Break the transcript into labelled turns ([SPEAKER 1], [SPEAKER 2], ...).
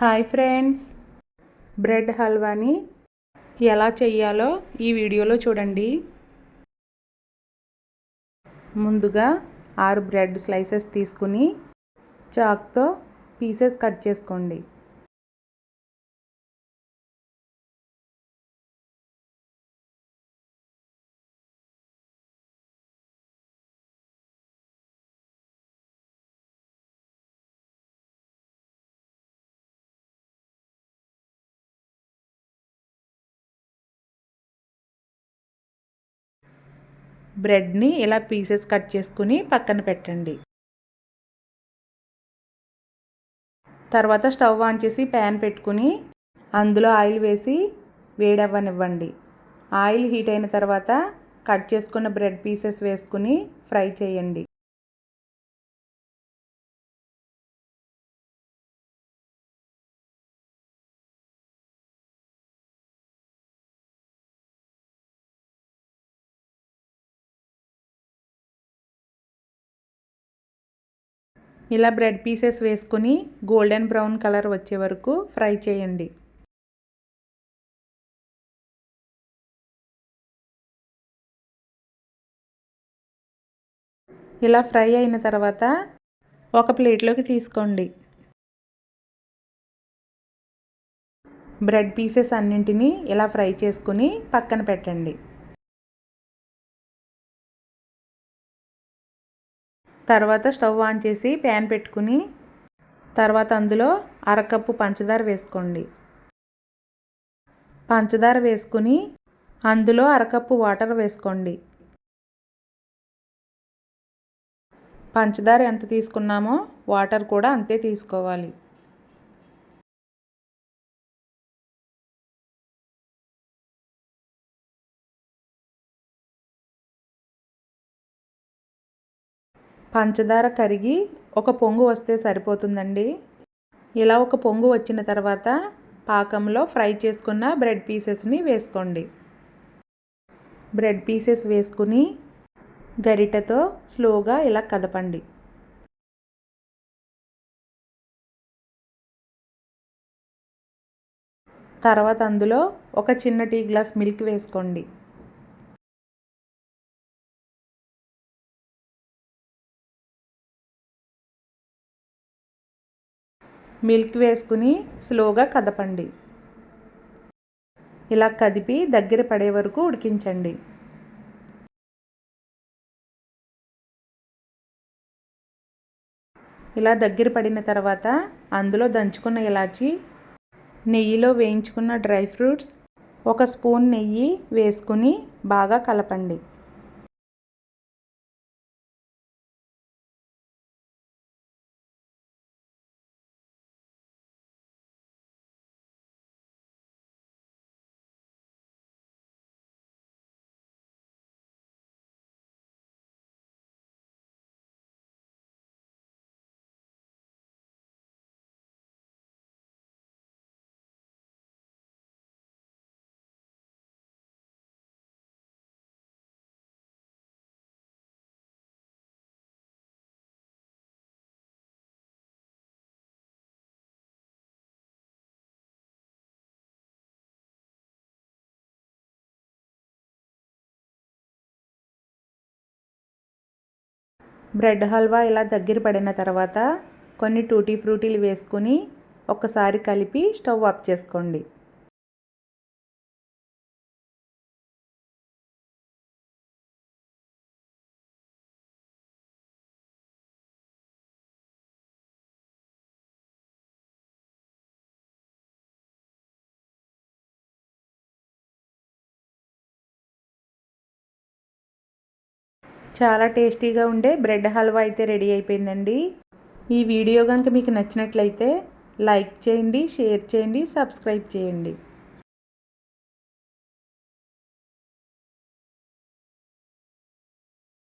[SPEAKER 1] Hi friends, bread హల్వాని ఎలా చేయాలో ఈ వీడియోలో చూడండి. ముందుగా 6 బ్రెడ్ స్లైసెస్ తీసుకుని చాక్తో పీసెస్ కట్ చేసుకోండి. బ్రెడ్ని ఇలా పీసెస్ కట్ చేసుకుని పక్కన పెట్టండి. తర్వాత స్టవ్ ఆన్ చేసి ప్యాన్ పెట్టుకుని అందులో ఆయిల్ వేసి వేడవ్వనివ్వండి. ఆయిల్ హీట్ అయిన తర్వాత కట్ చేసుకున్న బ్రెడ్ పీసెస్ వేసుకుని ఫ్రై చేయండి. ఇలా బ్రెడ్ పీసెస్ వేసుకుని గోల్డెన్ బ్రౌన్ కలర్ వచ్చే వరకు ఫ్రై చేయండి. ఇలా ఫ్రై అయిన తర్వాత ఒక ప్లేట్లోకి తీసుకోండి. బ్రెడ్ పీసెస్ అన్నింటినీ ఇలా ఫ్రై చేసుకుని పక్కన పెట్టండి. తర్వాత స్టవ్ ఆన్ చేసి ప్యాన్ పెట్టుకుని తర్వాత అందులో అరకప్పు పంచదార వేసుకోండి. పంచదార వేసుకుని అందులో అరకప్పు వాటర్ వేసుకోండి. పంచదార ఎంత తీసుకున్నామో వాటర్ కూడా అంతే తీసుకోవాలి. పంచదార కరిగి ఒక పొంగు వస్తే సరిపోతుందండి. ఇలా ఒక పొంగు వచ్చిన తర్వాత పాకంలో ఫ్రై చేసుకున్న బ్రెడ్ పీసెస్ని వేసుకోండి. బ్రెడ్ పీసెస్ వేసుకుని గరిటెతో స్లోగా ఇలా కదపండి. తర్వాత అందులో ఒక చిన్న టీ గ్లాస్ మిల్క్ వేసుకోండి. మిల్క్ వేసుకుని స్లోగా కదపండి. ఇలా కదిపి దగ్గర పడే వరకు ఉడికించండి. ఇలా దగ్గర పడిన తర్వాత అందులో దంచుకున్న ఇలాచీ, నెయ్యిలో వేయించుకున్న డ్రై ఫ్రూట్స్, ఒక స్పూన్ నెయ్యి వేసుకుని బాగా కలపండి. బ్రెడ్ హల్వా ఇలా దగ్గర పడిన తర్వాత కొన్ని టూటీ ఫ్రూటీలు వేసుకుని ఒక్కసారి కలిపి స్టవ్ ఆఫ్ చేసుకోండి. చాలా టేస్టీగా ఉండే బ్రెడ్ హల్వా అయితే రెడీ అయిపోయిందండి. ఈ వీడియో కనుక మీకు నచ్చినట్లయితే లైక్ చేయండి, షేర్ చేయండి, సబ్స్క్రైబ్ చేయండి.